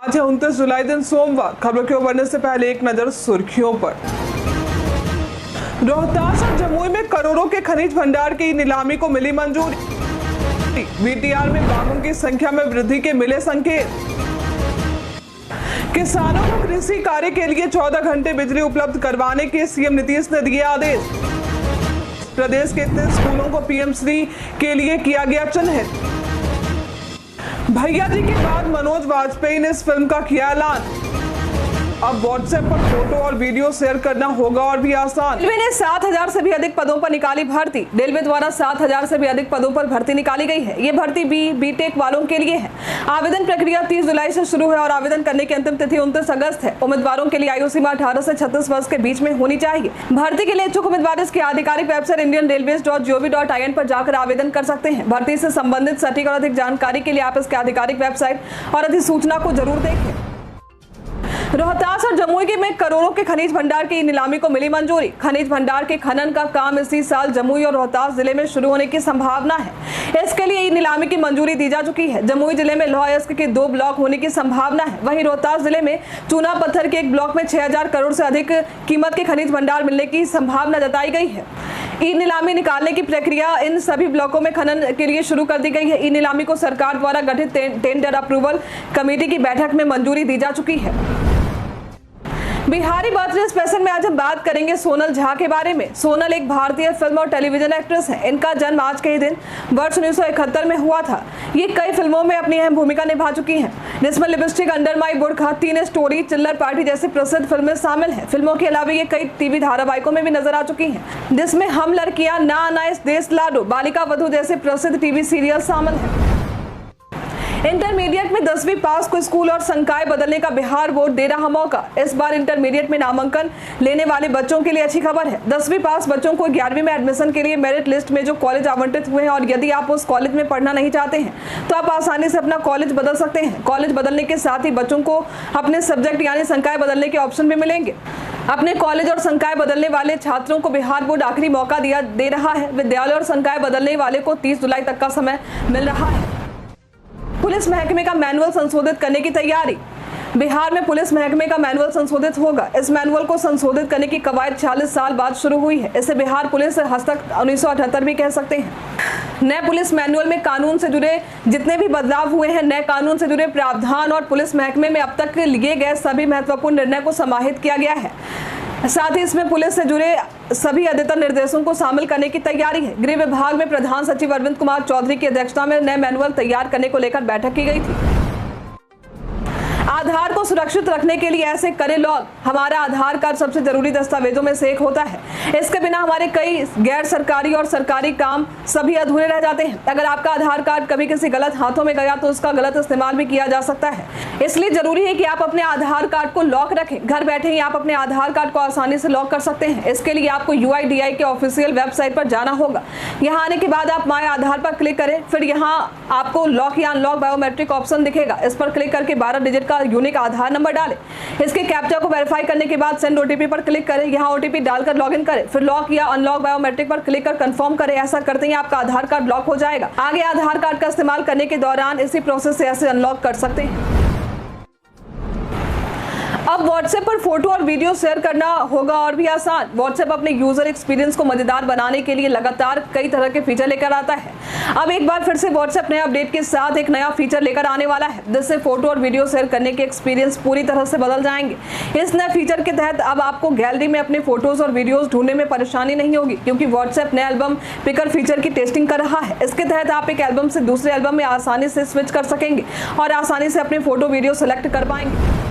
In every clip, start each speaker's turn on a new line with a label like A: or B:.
A: आज है 29 जुलाई दिन सोमवार। खबरों की ओर बढ़ने से पहले एक नजर सुर्खियों पर। रोहतास और जमुई में करोड़ों के खनिज भंडार की नीलामी को मिली मंजूरी। वीटीआर में बाघों की संख्या में वृद्धि के मिले संकेत। किसानों को कृषि कार्य के लिए 14 घंटे बिजली उपलब्ध करवाने के सीएम नीतीश ने दिए आदेश। प्रदेश के 3 स्कूलों को पीएम श्री के लिए किया गया चिन्हित। भैया जी के बाद मनोज वाजपेयी ने इस फिल्म का किया ऐलान। अब व्हाट्सएप पर फोटो और वीडियो शेयर करना होगा और भी आसान। रेलवे ने 7,000 से भी अधिक पदों पर निकाली भर्ती। रेलवे द्वारा 7,000 से भी अधिक पदों पर भर्ती निकाली गई है। ये भर्ती बीटेक वालों के लिए है। आवेदन प्रक्रिया 30 जुलाई से शुरू है और आवेदन करने की अंतिम तिथि 29 अगस्त है। उम्मीदवारों के लिए आयु सीमा 18 से 36 वर्ष के बीच में होनी चाहिए। भर्ती के लिए इच्छुक उम्मीदवार इसकी आधिकारिक वेबसाइट indianrailways.gov.in पर जाकर आवेदन कर सकते हैं। भर्ती से संबंधित सटीक और अधिक जानकारी के लिए आप इसके आधिकारिक वेबसाइट और अधिसूचना को जरूर देखें। रोहतास और जमुई में करोड़ों के खनिज भंडार की नीलामी को मिली मंजूरी। खनिज भंडार के खनन का काम इसी साल जमुई और रोहतास जिले में शुरू होने की संभावना है। इसके लिए नीलामी की मंजूरी दी जा चुकी है। जमुई जिले में लौह अयस्क के 2 ब्लॉक होने की संभावना है। वहीं रोहतास जिले में चूना पत्थर के 1 ब्लॉक में 6,000 करोड़ से अधिक कीमत के खनिज भंडार मिलने की संभावना जताई गई है। ई नीलामी निकालने की प्रक्रिया इन सभी ब्लॉकों में खनन के लिए शुरू कर दी गई है। ई नीलामी को सरकार द्वारा गठित टेंडर अप्रूवल कमेटी की बैठक में मंजूरी दी जा चुकी है। बिहारी बर्थडे स्पेशल में आज हम बात करेंगे सोनल झा के बारे में। सोनल एक भारतीय फिल्म और टेलीविजन एक्ट्रेस है। इनका जन्म आज के ही दिन वर्ष 1971 में हुआ था। ये कई फिल्मों में अपनी अहम भूमिका निभा चुकी हैं, जिसमें lipstick, under my Burkha, teen story, Chillar party जैसी प्रसिद्ध फिल्में शामिल हैं। फिल्मों के अलावा ये कई टीवी धारावाहिकों में भी नजर आ चुकी हैं, जिसमें हम लड़कियां, ना आना इस देश लाडो, बालिका वधू जैसे प्रसिद्ध टीवी सीरियल शामिल हैं। इंटरमीडिएट में 10वीं पास को स्कूल और संकाय बदलने का बिहार बोर्ड दे रहा मौका। इस बार इंटरमीडिएट में नामांकन लेने वाले बच्चों के लिए अच्छी खबर है। 10वीं पास बच्चों को 11वीं में एडमिशन के लिए मेरिट लिस्ट में जो कॉलेज आवंटित हुए हैं और यदि आप उस कॉलेज में पढ़ना नहीं चाहते हैं तो आप आसानी से अपना कॉलेज बदल सकते हैं। कॉलेज बदलने के साथ ही बच्चों को अपने सब्जेक्ट यानी संकाय बदलने के ऑप्शन भी मिलेंगे। अपने कॉलेज और संकाय बदलने वाले छात्रों को बिहार बोर्ड आखिरी मौका दे रहा है। विद्यालय और संकाय बदलने वाले को 30 जुलाई तक का समय मिल रहा है। पुलिस महकमे का मैनुअल संशोधित करने की तैयारी। बिहार में पुलिस महकमे का मैनुअल संशोधित होगा। इस मैनुअल को संशोधित करने की कवायद 46 साल बाद शुरू हुई है। इसे बिहार पुलिस हस्तक 1978 भी कह सकते हैं। नए पुलिस मैनुअल में कानून से जुड़े जितने भी बदलाव हुए हैं, नए कानून से जुड़े प्रावधान और पुलिस महकमे में अब तक लिए गए सभी महत्वपूर्ण निर्णय को समाहित किया गया है। साथ ही इसमें पुलिस से जुड़े सभी अद्यतन निर्देशों को शामिल करने की तैयारी है। गृह विभाग में प्रधान सचिव अरविंद कुमार चौधरी की अध्यक्षता में नए मैनुअल तैयार करने को लेकर बैठक की गई थी। आधार को सुरक्षित रखने के लिए ऐसे करें लॉग। हमारा आधार कार्ड सबसे जरूरी दस्तावेजों में से एक होता है। इसके बिना हमारे कई गैर सरकारी और सरकारी काम सभी अधूरे रह जाते हैं। अगर आपका आधार कार्ड कभी किसी गलत हाथों में गया तो उसका गलत इस्तेमाल भी किया जा सकता है। इसलिए जरूरी है कि आप अपने आधार कार्ड को लॉक रखें। घर बैठे ही आप अपने आधार कार्ड को आसानी से लॉक कर सकते हैं। इसके लिए आपको UIDAI के ऑफिशियल वेबसाइट पर जाना होगा। यहाँ आने के बाद आप माय आधार पर क्लिक करें। फिर यहाँ आपको लॉक या अनलॉक बायोमेट्रिक ऑप्शन दिखेगा। इस पर क्लिक करके 12 डिजिट का यूनिक आधार नंबर डालें। इसके कैप्चा को वेरीफाई करने के बाद सेंड OTP पर क्लिक करें। यहाँ OTP डालकर लॉगिन करें। फिर लॉक या अनलॉक बायोमेट्रिक पर क्लिक कर कंफर्म करें। ऐसा करते ही आपका आधार कार्ड लॉक हो जाएगा। आगे आधार कार्ड का इस्तेमाल करने के दौरान इसी प्रोसेस से ऐसे अनलॉक कर सकते हैं। अब व्हाट्सएप पर फोटो और वीडियो शेयर करना होगा और भी आसान। व्हाट्सएप अपने यूजर एक्सपीरियंस को मजेदार बनाने के लिए लगातार कई तरह के फीचर लेकर आता है। अब एक बार फिर से व्हाट्सएप नए अपडेट के साथ एक नया फीचर लेकर आने वाला है, जिससे फोटो और वीडियो शेयर करने के एक्सपीरियंस पूरी तरह से बदल जाएंगे। इस नए फीचर के तहत अब आपको गैलरी में अपने फोटोज और वीडियोज ढूंढने में परेशानी नहीं होगी, क्योंकि व्हाट्सएप नए एल्बम पिकर फीचर की टेस्टिंग कर रहा है। इसके तहत आप एक एल्बम से दूसरे एल्बम में आसानी से स्विच कर सकेंगे और आसानी से अपने फोटो वीडियो सेलेक्ट कर पाएंगे।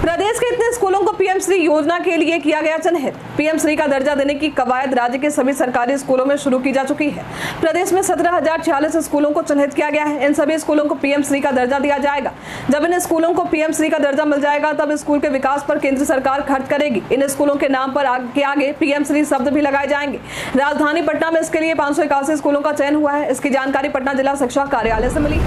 A: प्रदेश के इतने स्कूलों को पीएम श्री योजना के लिए किया गया चिन्हित। पीएम श्री का दर्जा देने की कवायद राज्य के सभी सरकारी स्कूलों में शुरू की जा चुकी है। प्रदेश में 17,046 स्कूलों को चिन्हित किया गया है। इन सभी स्कूलों को पीएम श्री का दर्जा दिया जाएगा। जब इन स्कूलों को पीएम श्री का दर्जा मिल जाएगा तब स्कूल के विकास पर केंद्र सरकार खर्च करेगी। इन स्कूलों के नाम पर आगे पीएम श्री शब्द भी लगाए जाएंगे। राजधानी पटना में इसके लिए 581 स्कूलों का चयन हुआ है। इसकी जानकारी पटना जिला शिक्षा कार्यालय से मिली।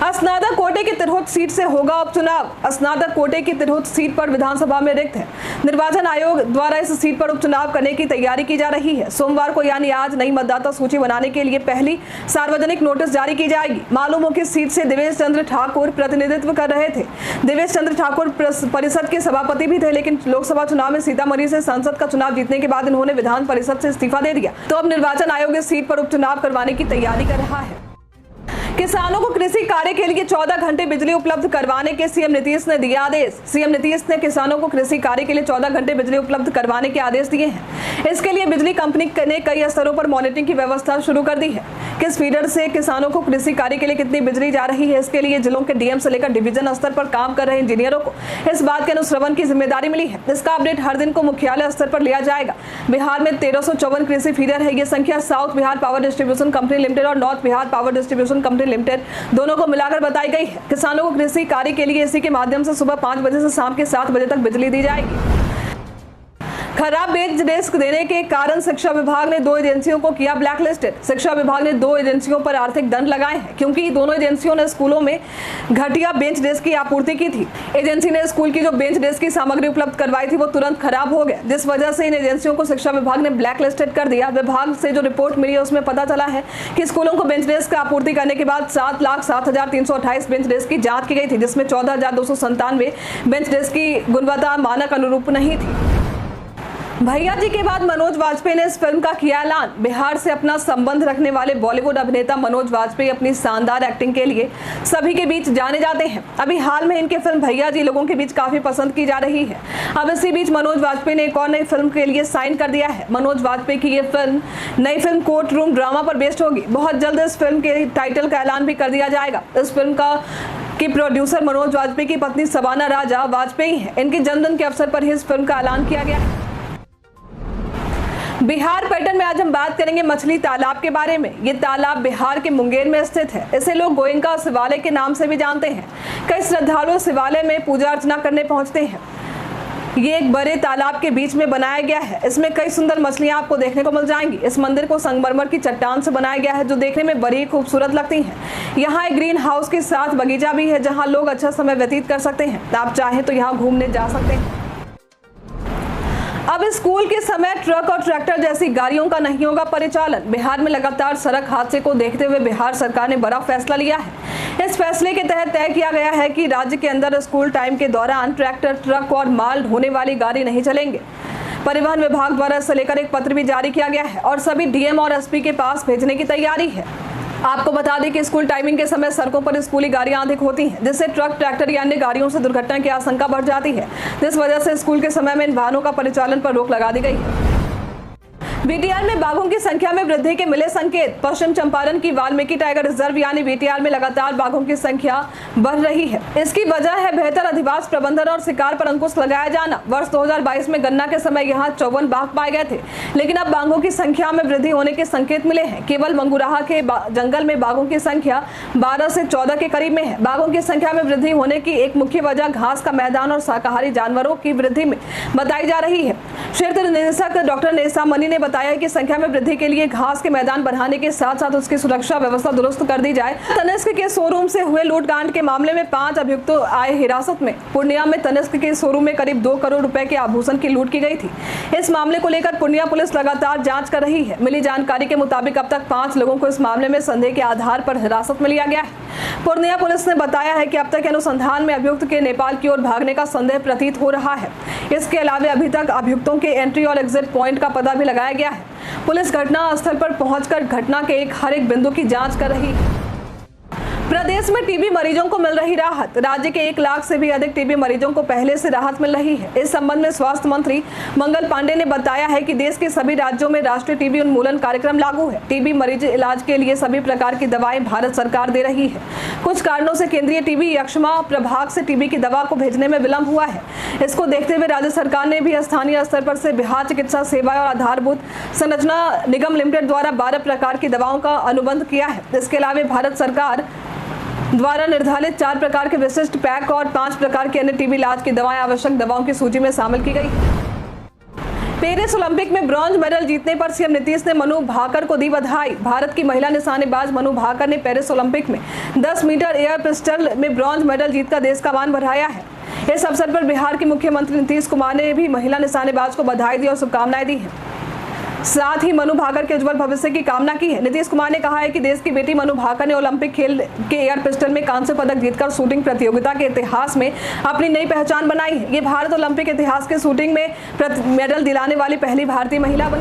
A: स्नातक कोटे की तिरहुत सीट से होगा उपचुनाव। स्नातक कोटे की तिरहुत सीट पर विधानसभा में रिक्त है। निर्वाचन आयोग द्वारा इस सीट पर उपचुनाव करने की तैयारी की जा रही है। सोमवार को यानी आज नई मतदाता सूची बनाने के लिए पहली सार्वजनिक नोटिस जारी की जाएगी। मालूम हो कि सीट से देवेश चंद्र ठाकुर प्रतिनिधित्व कर रहे थे। देवेश चंद्र ठाकुर परिषद के सभापति भी थे, लेकिन लोकसभा चुनाव में सीतामढ़ी से संसद का चुनाव जीतने के बाद इन्होंने विधान परिषद से इस्तीफा दे दिया। तो अब निर्वाचन आयोग इस सीट पर उपचुनाव करवाने की तैयारी कर रहा है। किसानों को कृषि कार्य के लिए 14 घंटे बिजली उपलब्ध करवाने के सीएम नीतीश ने दिया आदेश। सीएम नीतीश ने किसानों को कृषि कार्य के लिए 14 घंटे बिजली उपलब्ध करवाने के आदेश दिए हैं। इसके लिए बिजली कंपनी ने कई स्तरों पर मॉनिटरिंग की व्यवस्था शुरू कर दी है। किस फीडर से किसानों को कृषि कार्य के लिए कितनी बिजली जा रही है, इसके लिए जिलों के डीएम से लेकर डिवीजन स्तर पर काम कर रहे इंजीनियरों को इस बात के अनुश्रवण की जिम्मेदारी मिली है। इसका अपडेट हर दिन को मुख्यालय स्तर पर लिया जाएगा। बिहार में 1354 कृषि फीडर है। ये संख्या South Bihar Power Distribution Company Limited और North Bihar Power Distribution Company Limited दोनों को मिलाकर बताई गई है। किसानों को कृषि कार्य के लिए इसी के माध्यम से सुबह 5 बजे से शाम के 7 बजे तक बिजली दी जाएगी। खराब बेंच डेस्क देने के कारण शिक्षा विभाग ने 2 एजेंसियों को किया ब्लैकलिस्टेड। शिक्षा विभाग ने 2 एजेंसियों पर आर्थिक दंड लगाए हैं, क्योंकि दोनों एजेंसियों ने स्कूलों में घटिया बेंच डेस्क की आपूर्ति की थी। एजेंसी ने स्कूल की जो बेंच डेस्क की सामग्री उपलब्ध करवाई थी वो तुरंत खराब हो गया, जिस वजह से इन एजेंसियों को शिक्षा विभाग ने ब्लैकलिस्टेड कर दिया। विभाग से जो रिपोर्ट मिली है उसमें पता चला है कि स्कूलों को बेंच डेस्क की आपूर्ति करने के बाद 7,07,328 बेंच डेस्क की जांच की गई थी, जिसमें 14,297 बेंच डेस्क की गुणवत्ता मानक अनुरूप नहीं थी। भैया जी के बाद मनोज वाजपेयी ने इस फिल्म का किया ऐलान। बिहार से अपना संबंध रखने वाले बॉलीवुड अभिनेता मनोज वाजपेयी अपनी शानदार एक्टिंग के लिए सभी के बीच जाने जाते हैं। अभी हाल में इनके फिल्म भैया जी लोगों के बीच काफी पसंद की जा रही है। अब इसी बीच मनोज वाजपेयी ने एक और नई फिल्म के लिए साइन कर दिया है। मनोज वाजपेयी की ये नई फिल्म कोर्ट रूम ड्रामा पर बेस्ड होगी। बहुत जल्द इस फिल्म के टाइटल का ऐलान भी कर दिया जाएगा। इस फिल्म की प्रोड्यूसर मनोज वाजपेयी की पत्नी शबाना राजा वाजपेयी है। इनके जन्मदिन के अवसर पर ही इस फिल्म का ऐलान किया गया है। बिहार पर्यटन में आज हम बात करेंगे मछली तालाब के बारे में। ये तालाब बिहार के मुंगेर में स्थित है। इसे लोग गोयनका शिवालय के नाम से भी जानते हैं। कई श्रद्धालु शिवालय में पूजा अर्चना करने पहुंचते हैं। ये एक बड़े तालाब के बीच में बनाया गया है। इसमें कई सुंदर मछलियां आपको देखने को मिल जाएंगी। इस मंदिर को संगमरमर की चट्टान से बनाया गया है, जो देखने में बड़ी खूबसूरत लगती हैं। यहाँ एक ग्रीन हाउस के साथ बगीचा भी है, जहाँ लोग अच्छा समय व्यतीत कर सकते हैं। आप चाहें तो यहाँ घूमने जा सकते हैं। अब स्कूल के समय ट्रक और ट्रैक्टर जैसी गाड़ियों का नहीं होगा परिचालन। बिहार में लगातार सड़क हादसे को देखते हुए बिहार सरकार ने बड़ा फैसला लिया है। इस फैसले के तहत तय किया गया है कि राज्य के अंदर स्कूल टाइम के दौरान ट्रैक्टर, ट्रक और माल ढोने वाली गाड़ी नहीं चलेंगे। परिवहन विभाग द्वारा इसे लेकर एक पत्र भी जारी किया गया है और सभी डीएम और एसपी के पास भेजने की तैयारी है। आपको बता दें कि स्कूल टाइमिंग के समय सड़कों पर स्कूली गाड़ियां अधिक होती हैं, जिससे ट्रक, ट्रैक्टर या अन्य गाड़ियों से दुर्घटना की आशंका बढ़ जाती है। जिस वजह से स्कूल के समय में इन वाहनों का परिचालन पर रोक लगा दी गई है। वीटीआर में बाघों की संख्या में वृद्धि के मिले संकेत। पश्चिम चंपारण की वाल्मीकि टाइगर रिजर्व यानी वीटीआर में लगातार बाघों की संख्या बढ़ रही है। इसकी वजह है बेहतर अधिवास प्रबंधन और शिकार पर अंकुश लगाया जाना। वर्ष 2022 में गन्ना के समय यहाँ 54 बाघ पाए गए थे, लेकिन अब बाघों की संख्या में वृद्धि होने के संकेत मिले हैं। केवल मंगुराहा के जंगल में बाघों की संख्या 12 से 14 के करीब में है। बाघों की संख्या में वृद्धि होने की एक मुख्य वजह घास का मैदान और शाकाहारी जानवरों की वृद्धि में बताई जा रही है। क्षेत्र निदेशक डॉक्टर नेसा मनी ने बताया कि संख्या में वृद्धि के लिए घास के मैदान बढ़ाने के साथ साथ उसकी सुरक्षा व्यवस्था दुरुस्त कर दी जाए। तनिष्क के शोरूम से हुए लूटकांड के मामले में 5 अभियुक्त आए हिरासत में। पूर्णिया में तनिष्क के शोरूम में करीब 2 करोड़ रुपए के आभूषण की लूट की गई थी। इस मामले को लेकर पूर्णिया पुलिस लगातार जांच कर रही है। मिली जानकारी के मुताबिक अब तक 5 लोगों को इस मामले में संदेह के आधार पर हिरासत में लिया गया है। पूर्णिया पुलिस ने बताया है कि अब तक अनुसंधान में अभियुक्त के नेपाल की ओर भागने का संदेह प्रतीत हो रहा है। इसके अलावा अभी तक अभियुक्तों के एंट्री और एग्जिट पॉइंट का पता भी लगाया गया है। पुलिस घटना स्थल पर पहुंचकर घटना के हर एक बिंदु की जांच कर रही है। प्रदेश में टीबी मरीजों को मिल रही राहत। राज्य के 1 लाख से भी अधिक टीबी मरीजों को पहले से राहत मिल रही है। इस संबंध में स्वास्थ्य मंत्री मंगल पांडे ने बताया है कि देश के सभी राज्यों में राष्ट्रीय टीबी उन्मूलन कार्यक्रम लागू है। टीबी मरीज इलाज के लिए सभी प्रकार की दवाएं भारत सरकार दे रही है। कुछ कारणों से केंद्रीय टीबी यक्ष्मा प्रभाग से टीबी की दवा को भेजने में विलंब हुआ है। इसको देखते हुए राज्य सरकार ने भी स्थानीय स्तर पर से बिहार चिकित्सा सेवा और आधारभूत संरचना निगम लिमिटेड द्वारा 12 प्रकार की दवाओं का अनुबंध किया है। इसके अलावा भारत सरकार द्वारा निर्धारित 4 प्रकार के विशिष्ट पैक और 5 प्रकार के अन्य टीबी इलाज की दवाएं आवश्यक दवाओं की सूची में शामिल की गई। पेरिस ओलंपिक में ब्रॉन्ज मेडल जीतने पर सीएम नीतीश ने मनु भाकर को दी बधाई। भारत की महिला निशानेबाज मनु भाकर ने पेरिस ओलंपिक में 10 मीटर एयर पिस्टल में ब्रॉन्ज मेडल जीतकर देश का मान बढ़ाया है। इस अवसर पर बिहार के मुख्यमंत्री नीतीश कुमार ने भी महिला निशानेबाज को बधाई दी और शुभकामनाएं दी हैं। साथ ही मनु भाकर के उज्जवल भविष्य की कामना की है। नीतीश कुमार ने कहा है कि देश की बेटी मनु भाकर ने ओलंपिक खेल के एयर पिस्टल में कांस्य पदक जीतकर शूटिंग प्रतियोगिता के इतिहास में अपनी नई पहचान बनाई है। ये भारत ओलंपिक इतिहास के शूटिंग में मेडल दिलाने वाली पहली भारतीय महिला बनी।